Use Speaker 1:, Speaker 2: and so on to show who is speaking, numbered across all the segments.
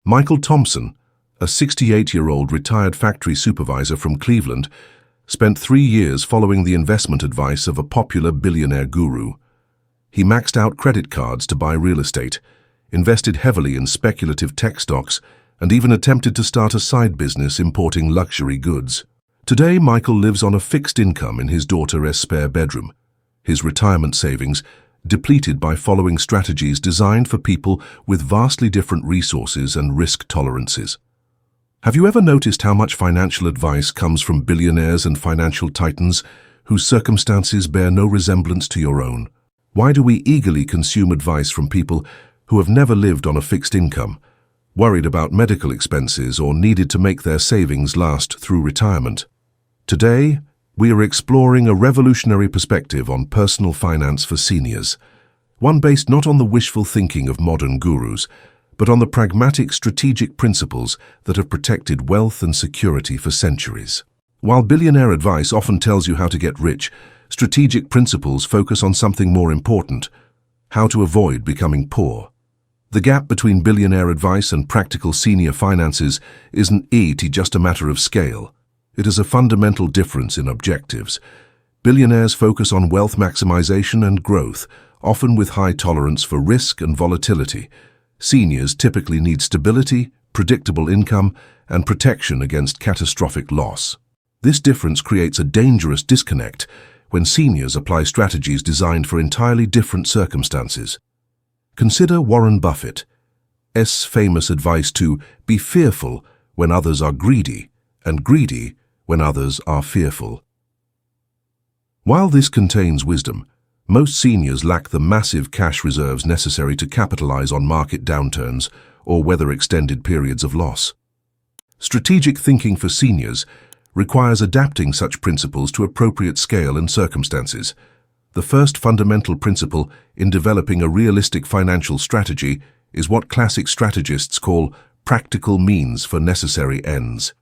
Speaker 1: Michael Thompson, a 68-year-old retired factory supervisor from Cleveland, spent 3 years following the investment advice of a popular billionaire guru. He maxed out credit cards to buy real estate, invested heavily in speculative tech stocks, and even attempted to start a side business importing luxury goods. Today, Michael lives on a fixed income in his daughter's spare bedroom, his retirement savings depleted by following strategies designed for people with vastly different resources and risk tolerances. Have you ever noticed how much financial advice comes from billionaires and financial titans whose circumstances bear no resemblance to your own? Why do we eagerly consume advice from people who have never lived on a fixed income, worried about medical expenses, or needed to make their savings last through retirement? Today, we are exploring a revolutionary perspective on personal finance for seniors, one based not on the wishful thinking of modern gurus, but on the pragmatic strategic principles that have protected wealth and security for centuries. While billionaire advice often tells you how to get rich, strategic principles focus on something more important: how to avoid becoming poor. The gap between billionaire advice and practical senior finances isn't just a matter of scale. It is a fundamental difference in objectives. Billionaires focus on wealth maximization and growth, often with high tolerance for risk and volatility. Seniors typically need stability, predictable income, and protection against catastrophic loss. This difference creates a dangerous disconnect when seniors apply strategies designed for entirely different circumstances. Consider Warren Buffett's famous advice to be fearful when others are greedy, and greedy when others are fearful. While this contains wisdom, most seniors lack the massive cash reserves necessary to capitalize on market downturns or weather extended periods of loss. Strategic thinking for seniors requires adapting such principles to appropriate scale and circumstances. The first fundamental principle in developing a realistic financial strategy is what classic strategists call practical means for necessary ends.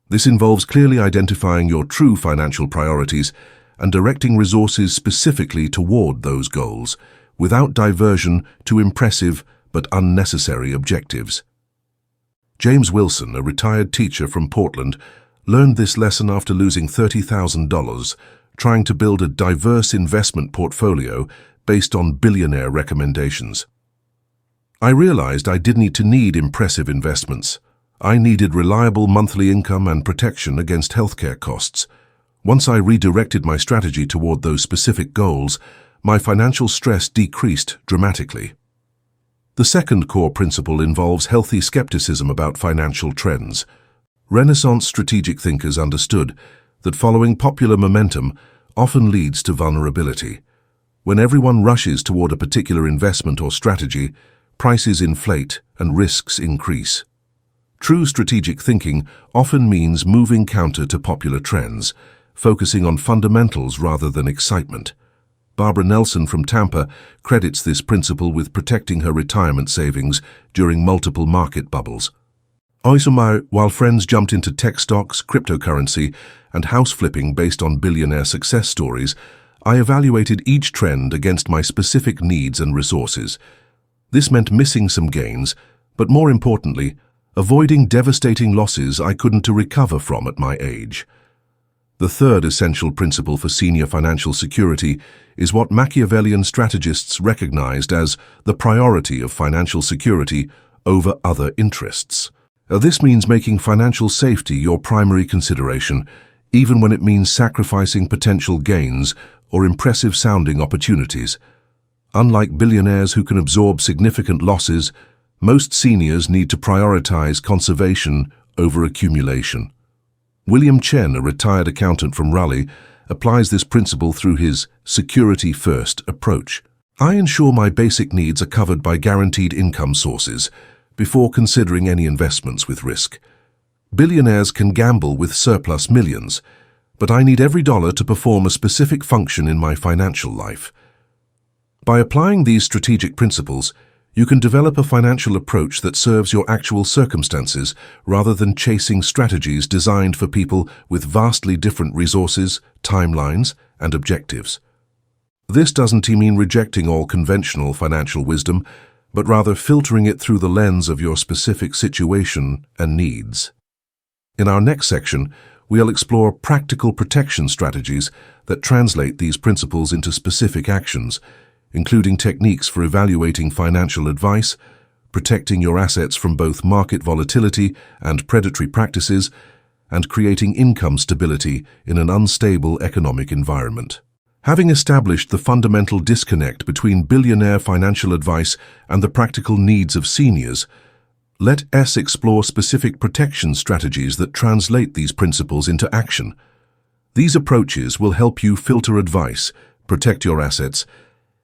Speaker 1: This involves clearly identifying your true financial priorities and directing resources specifically toward those goals, without diversion to impressive but unnecessary objectives. James Wilson, a retired teacher from Portland, learned this lesson after losing $30,000 trying to build a diverse investment portfolio based on billionaire recommendations. I realized I didn't need impressive investments. I needed reliable monthly income and protection against healthcare costs. Once I redirected my strategy toward those specific goals, my financial stress decreased dramatically. The second core principle involves healthy skepticism about financial trends. Renaissance strategic thinkers understood that following popular momentum often leads to vulnerability. When everyone rushes toward a particular investment or strategy, prices inflate and risks increase. True strategic thinking often means moving counter to popular trends, focusing on fundamentals rather than excitement. Barbara Nelson from Tampa credits this principle with protecting her retirement savings during multiple market bubbles. While friends jumped into tech stocks, cryptocurrency, and house flipping based on billionaire success stories, I evaluated each trend against my specific needs and resources. This meant missing some gains, but more importantly, avoiding devastating losses I couldn't recover from at my age. The third essential principle for senior financial security is what Machiavellian strategists recognized as the priority of financial security over other interests. This means making financial safety your primary consideration, even when it means sacrificing potential gains or impressive-sounding opportunities. Unlike billionaires who can absorb significant losses, most seniors need to prioritize conservation over accumulation. William Chen, a retired accountant from Raleigh, applies this principle through his security-first approach. I ensure my basic needs are covered by guaranteed income sources before considering any investments with risk. Billionaires can gamble with surplus millions, but I need every dollar to perform a specific function in my financial life. By applying these strategic principles, you can develop a financial approach that serves your actual circumstances rather than chasing strategies designed for people with vastly different resources, timelines, and objectives. This doesn't mean rejecting all conventional financial wisdom, but rather filtering it through the lens of your specific situation and needs. In our next section, we'll explore practical protection strategies that translate these principles into specific actions, including techniques for evaluating financial advice, protecting your assets from both market volatility and predatory practices, and creating income stability in an unstable economic environment. Having established the fundamental disconnect between billionaire financial advice and the practical needs of seniors, let us explore specific protection strategies that translate these principles into action. These approaches will help you filter advice, protect your assets,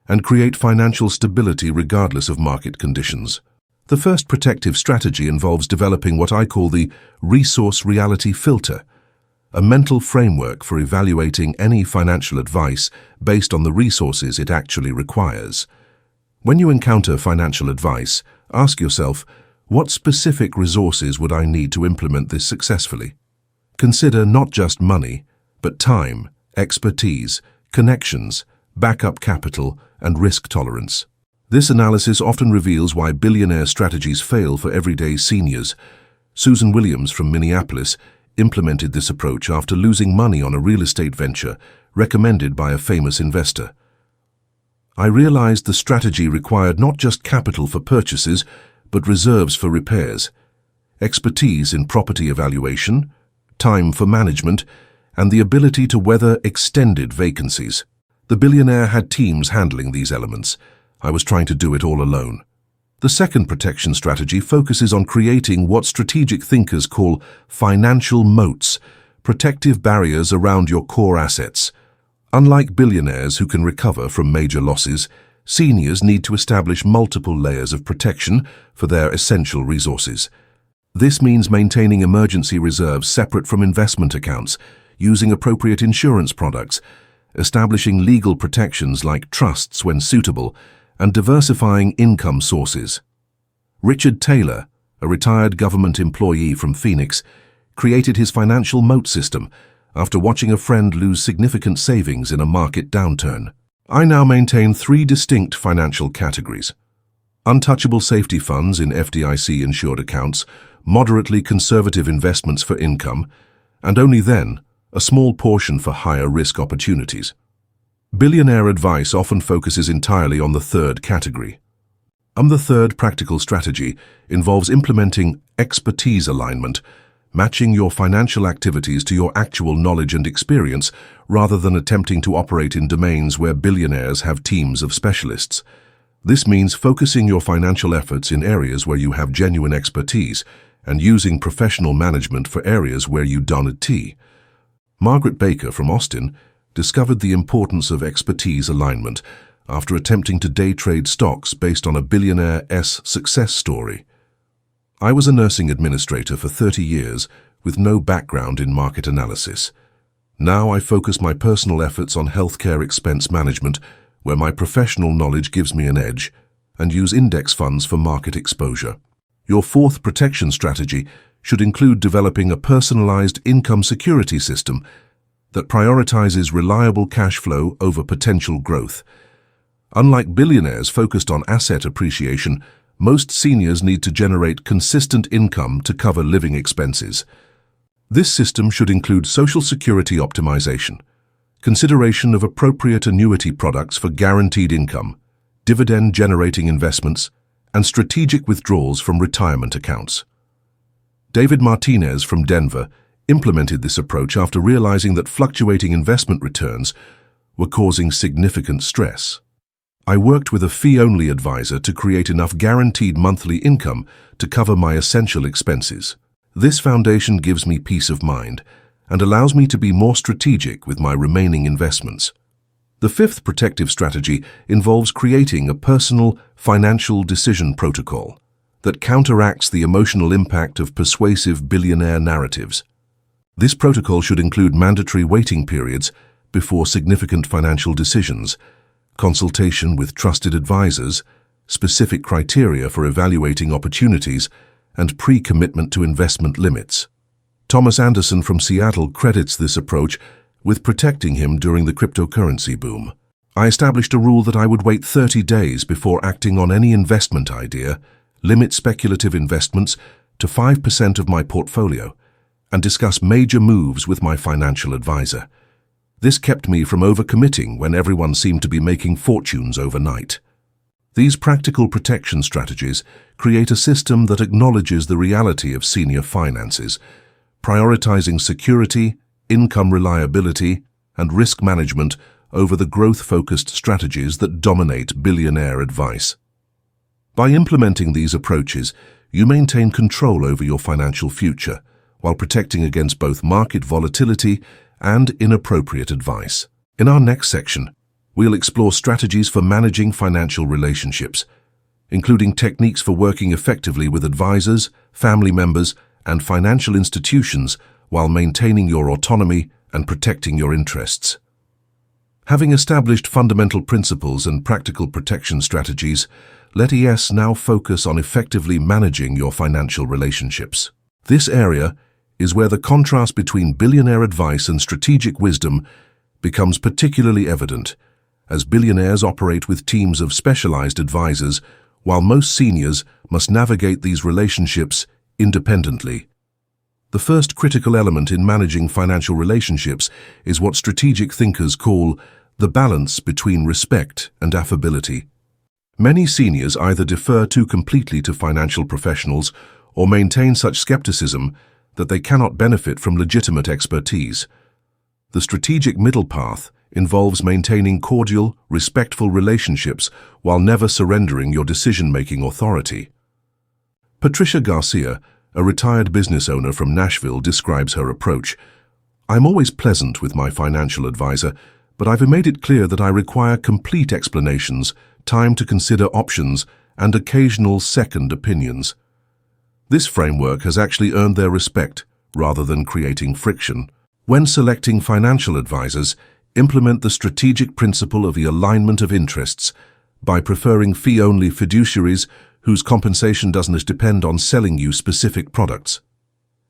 Speaker 1: and create financial stability regardless of market conditions. The first protective strategy involves developing what I call the resource reality filter, a mental framework for evaluating any financial advice based on the resources it actually requires. When you encounter financial advice, ask yourself, what specific resources would I need to implement this successfully? Consider not just money, but time, expertise, connections, backup capital, and risk tolerance. This analysis often reveals why billionaire strategies fail for everyday seniors. Susan Williams from Minneapolis implemented this approach after losing money on a real estate venture recommended by a famous investor. I realized the strategy required not just capital for purchases, but reserves for repairs, expertise in property evaluation, time for management, and the ability to weather extended vacancies. The billionaire had teams handling these elements. I was trying to do it all alone. The second protection strategy focuses on creating what strategic thinkers call financial moats, protective barriers around your core assets. Unlike billionaires who can recover from major losses, seniors need to establish multiple layers of protection for their essential resources. This means maintaining emergency reserves separate from investment accounts, using appropriate insurance products, establishing legal protections like trusts when suitable, and diversifying income sources. Richard Taylor, a retired government employee from Phoenix, created his financial moat system after watching a friend lose significant savings in a market downturn. I now maintain 3 distinct financial categories: untouchable safety funds in FDIC-insured accounts, moderately conservative investments for income, and only then, a small portion for higher risk opportunities. Billionaire advice often focuses entirely on the third category. The third practical strategy involves implementing expertise alignment, matching your financial activities to your actual knowledge and experience rather than attempting to operate in domains where billionaires have teams of specialists. This means focusing your financial efforts in areas where you have genuine expertise and using professional management for areas where you don't. Margaret Baker from Austin discovered the importance of expertise alignment after attempting to day trade stocks based on a billionaire's success story. I was a nursing administrator for 30 years with no background in market analysis. Now I focus my personal efforts on healthcare expense management, where my professional knowledge gives me an edge, and use index funds for market exposure. Your fourth protection strategy should include developing a personalized income security system that prioritizes reliable cash flow over potential growth. Unlike billionaires focused on asset appreciation, most seniors need to generate consistent income to cover living expenses. This system should include Social Security optimization, consideration of appropriate annuity products for guaranteed income, dividend-generating investments, and strategic withdrawals from retirement accounts. David Martinez from Denver implemented this approach after realizing that fluctuating investment returns were causing significant stress. I worked with a fee-only advisor to create enough guaranteed monthly income to cover my essential expenses. This foundation gives me peace of mind and allows me to be more strategic with my remaining investments. The fifth protective strategy involves creating a personal financial decision protocol that counteracts the emotional impact of persuasive billionaire narratives. This protocol should include mandatory waiting periods before significant financial decisions, consultation with trusted advisors, specific criteria for evaluating opportunities, and pre-commitment to investment limits. Thomas Anderson from Seattle credits this approach with protecting him during the cryptocurrency boom. I established a rule that I would wait 30 days before acting on any investment idea, limit speculative investments to 5% of my portfolio, and discuss major moves with my financial advisor. This kept me from overcommitting when everyone seemed to be making fortunes overnight. These practical protection strategies create a system that acknowledges the reality of senior finances, prioritizing security, income reliability, and risk management over the growth-focused strategies that dominate billionaire advice. By implementing these approaches, you maintain control over your financial future, while protecting against both market volatility and inappropriate advice. In our next section, we'll explore strategies for managing financial relationships, including techniques for working effectively with advisors, family members, and financial institutions while maintaining your autonomy and protecting your interests. Having established fundamental principles and practical protection strategies, let us now focus on effectively managing your financial relationships. This area is where the contrast between billionaire advice and strategic wisdom becomes particularly evident, as billionaires operate with teams of specialized advisors, while most seniors must navigate these relationships independently. The first critical element in managing financial relationships is what strategic thinkers call the balance between respect and affability. Many seniors either defer too completely to financial professionals or maintain such skepticism that they cannot benefit from legitimate expertise. The strategic middle path involves maintaining cordial, respectful relationships while never surrendering your decision-making authority. Patricia Garcia, a retired business owner from Nashville, describes her approach. "I'm always pleasant with my financial advisor, but I've made it clear that I require complete explanations, time to consider options, and occasional second opinions." This framework has actually earned their respect, rather than creating friction. When selecting financial advisors, implement the strategic principle of the alignment of interests by preferring fee-only fiduciaries whose compensation doesn't depend on selling you specific products.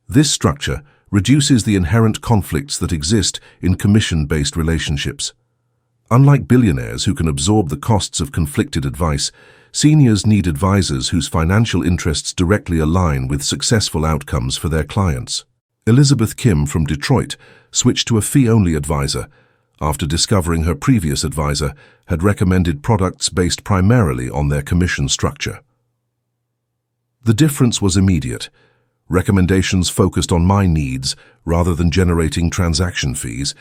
Speaker 1: This structure reduces the inherent conflicts that exist in commission-based relationships. Unlike billionaires who can absorb the costs of conflicted advice, seniors need advisors whose financial interests directly align with successful outcomes for their clients. Elizabeth Kim from Detroit switched to a fee-only advisor after discovering her previous advisor had recommended products based primarily on their commission structure. The difference was immediate. Recommendations focused on my needs rather than generating transaction fees,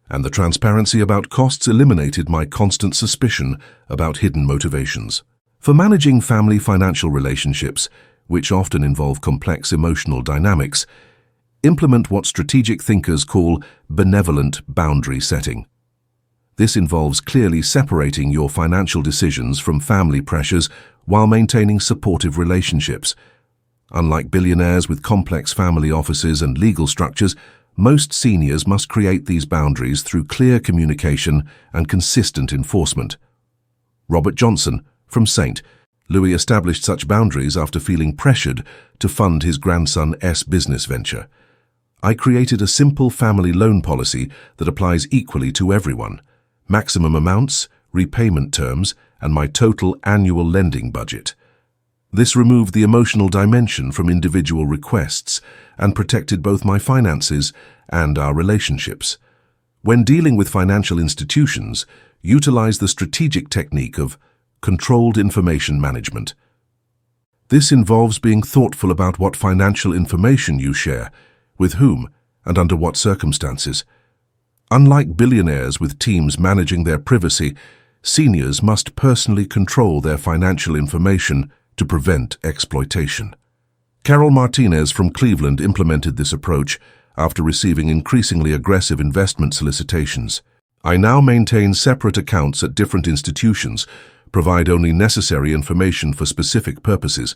Speaker 1: and the transparency about costs eliminated my constant suspicion about hidden motivations. For managing family financial relationships, which often involve complex emotional dynamics, implement what strategic thinkers call benevolent boundary setting. This involves clearly separating your financial decisions from family pressures while maintaining supportive relationships. Unlike billionaires with complex family offices and legal structures, most seniors must create these boundaries through clear communication and consistent enforcement. Robert Johnson, from St. Louis, established such boundaries after feeling pressured to fund his grandson's business venture. "I created a simple family loan policy that applies equally to everyone, maximum amounts, repayment terms, and my total annual lending budget. This removed the emotional dimension from individual requests and protected both my finances and our relationships. When dealing with financial institutions, utilize the strategic technique of controlled information management. This involves being thoughtful about what financial information you share, with whom, and under what circumstances. Unlike billionaires with teams managing their privacy, seniors must personally control their financial information to prevent exploitation." Carol Martinez from Cleveland implemented this approach after receiving increasingly aggressive investment solicitations. "I now maintain separate accounts at different institutions, provide only necessary information for specific purposes,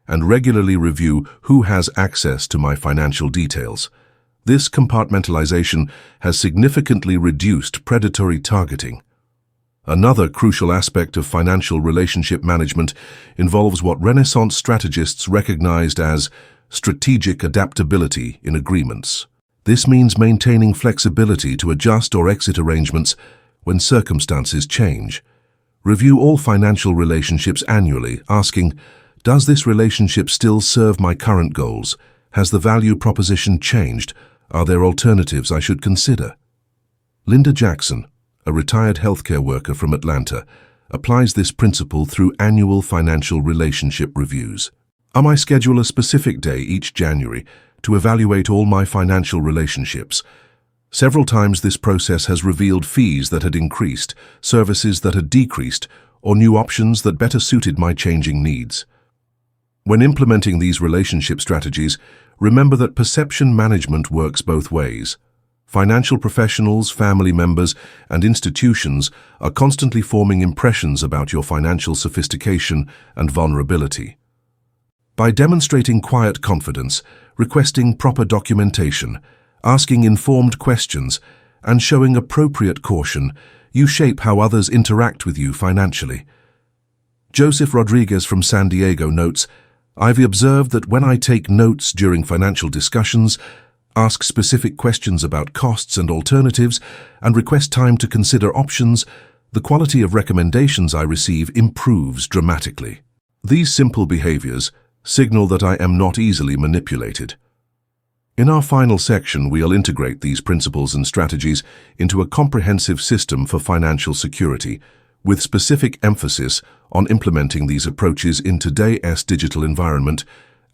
Speaker 1: and regularly review who has access to my financial details. This compartmentalization has significantly reduced predatory targeting." Another crucial aspect of financial relationship management involves what Renaissance strategists recognized as strategic adaptability in agreements. This means maintaining flexibility to adjust or exit arrangements when circumstances change. Review all financial relationships annually, asking, does this relationship still serve my current goals? Has the value proposition changed? Are there alternatives I should consider? Linda Jackson, a retired healthcare worker from Atlanta, applies this principle through annual financial relationship reviews. I schedule a specific day each January to evaluate all my financial relationships. Several times this process has revealed fees that had increased, services that had decreased, or new options that better suited my changing needs. When implementing these relationship strategies, remember that perception management works both ways. Financial professionals, family members, and institutions are constantly forming impressions about your financial sophistication and vulnerability. By demonstrating quiet confidence, requesting proper documentation, asking informed questions, and showing appropriate caution, you shape how others interact with you financially. Joseph Rodriguez from San Diego notes, I've observed that when I take notes during financial discussions, ask specific questions about costs and alternatives, and request time to consider options, the quality of recommendations I receive improves dramatically. These simple behaviors signal that I am not easily manipulated. In our final section, we'll integrate these principles and strategies into a comprehensive system for financial security, with specific emphasis on implementing these approaches in today's digital environment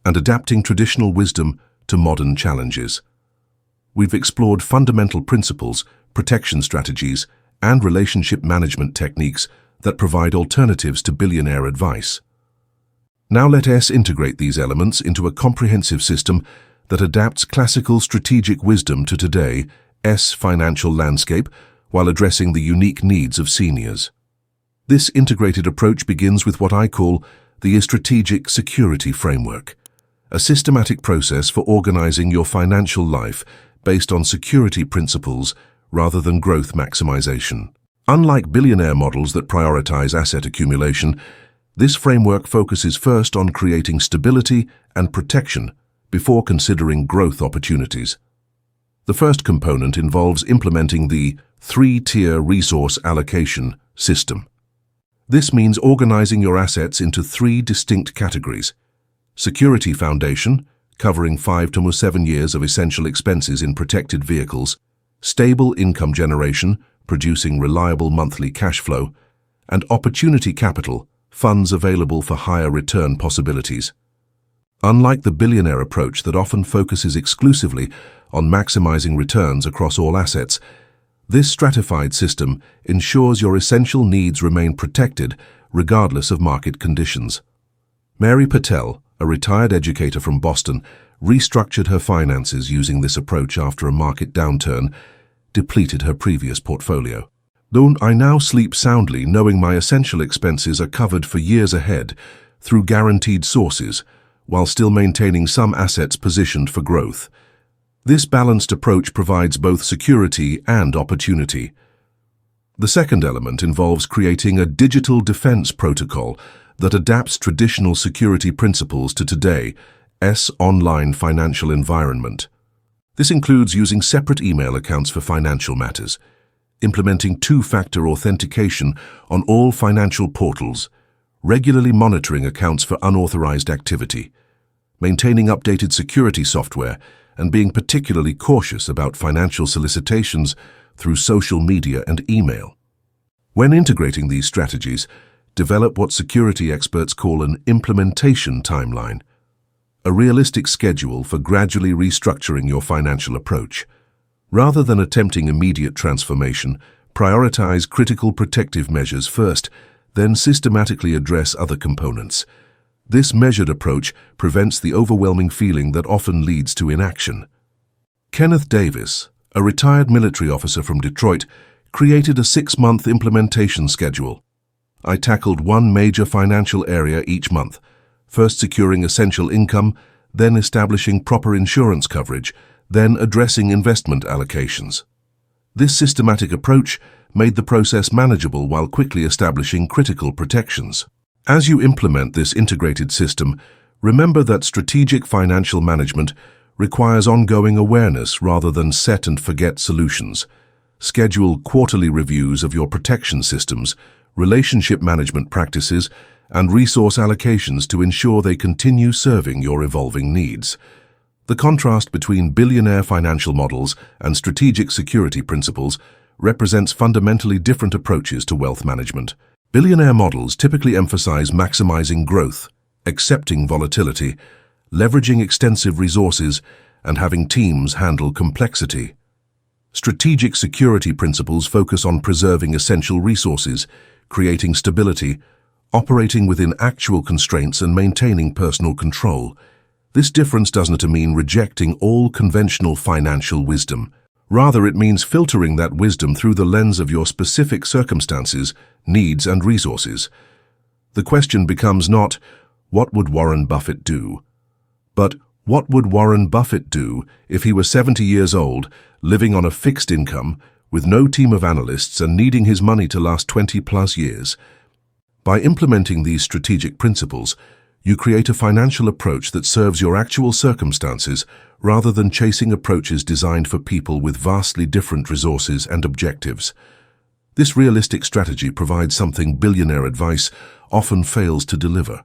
Speaker 1: and adapting traditional wisdom to modern challenges. We've explored fundamental principles, protection strategies, and relationship management techniques that provide alternatives to billionaire advice. Now let us integrate these elements into a comprehensive system that adapts classical strategic wisdom to today's financial landscape while addressing the unique needs of seniors. This integrated approach begins with what I call the strategic security framework, a systematic process for organizing your financial life based on security principles rather than growth maximization. Unlike billionaire models that prioritize asset accumulation, this framework focuses first on creating stability and protection before considering growth opportunities. The first component involves implementing the three-tier resource allocation system. This means organizing your assets into three distinct categories: security foundation, covering 5 to 7 years of essential expenses in protected vehicles; stable income generation, producing reliable monthly cash flow; and opportunity capital, funds available for higher return possibilities. Unlike the billionaire approach that often focuses exclusively on maximizing returns across all assets, this stratified system ensures your essential needs remain protected regardless of market conditions. Mary Patel, a retired educator from Boston, restructured her finances using this approach after a market downturn depleted her previous portfolio. I now sleep soundly knowing my essential expenses are covered for years ahead through guaranteed sources, while still maintaining some assets positioned for growth. This balanced approach provides both security and opportunity. The second element involves creating a digital defense protocol that adapts traditional security principles to today's online financial environment. This includes using separate email accounts for financial matters, implementing two-factor authentication on all financial portals, regularly monitoring accounts for unauthorized activity, maintaining updated security software, and being particularly cautious about financial solicitations through social media and email. When integrating these strategies, develop what security experts call an implementation timeline, a realistic schedule for gradually restructuring your financial approach. Rather than attempting immediate transformation, prioritize critical protective measures first, then systematically address other components. This measured approach prevents the overwhelming feeling that often leads to inaction. Kenneth Davis, a retired military officer from Detroit, created a 6-month implementation schedule. I tackled one major financial area each month, first securing essential income, then establishing proper insurance coverage, then addressing investment allocations. This systematic approach made the process manageable while quickly establishing critical protections. As you implement this integrated system, remember that strategic financial management requires ongoing awareness rather than set-and-forget solutions. Schedule quarterly reviews of your protection systems, relationship management practices, and resource allocations to ensure they continue serving your evolving needs. The contrast between billionaire financial models and strategic security principles represents fundamentally different approaches to wealth management. Billionaire models typically emphasize maximizing growth, accepting volatility, leveraging extensive resources, and having teams handle complexity. Strategic security principles focus on preserving essential resources, creating stability, operating within actual constraints, and maintaining personal control. This difference doesn't mean rejecting all conventional financial wisdom. Rather, it means filtering that wisdom through the lens of your specific circumstances, needs, and resources. The question becomes not, what would Warren Buffett do? But, what would Warren Buffett do if he were 70 years old, living on a fixed income, with no team of analysts and needing his money to last 20+ years? By implementing these strategic principles, you create a financial approach that serves your actual circumstances rather than chasing approaches designed for people with vastly different resources and objectives. This realistic strategy provides something billionaire advice often fails to deliver: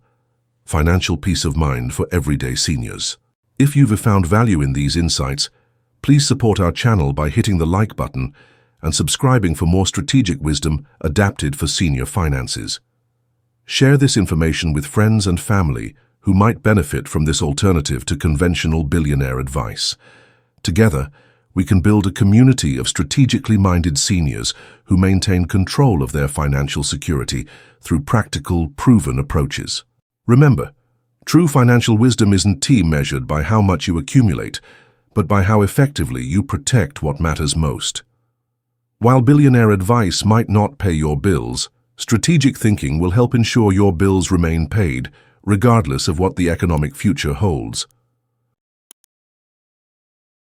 Speaker 1: financial peace of mind for everyday seniors. If you've found value in these insights, please support our channel by hitting the like button and subscribing for more strategic wisdom adapted for senior finances. Share this information with friends and family who might benefit from this alternative to conventional billionaire advice. Together, we can build a community of strategically minded seniors who maintain control of their financial security through practical, proven approaches. Remember, true financial wisdom isn't measured by how much you accumulate, but by how effectively you protect what matters most. While billionaire advice might not pay your bills, strategic thinking will help ensure your bills remain paid, regardless of what the economic future holds.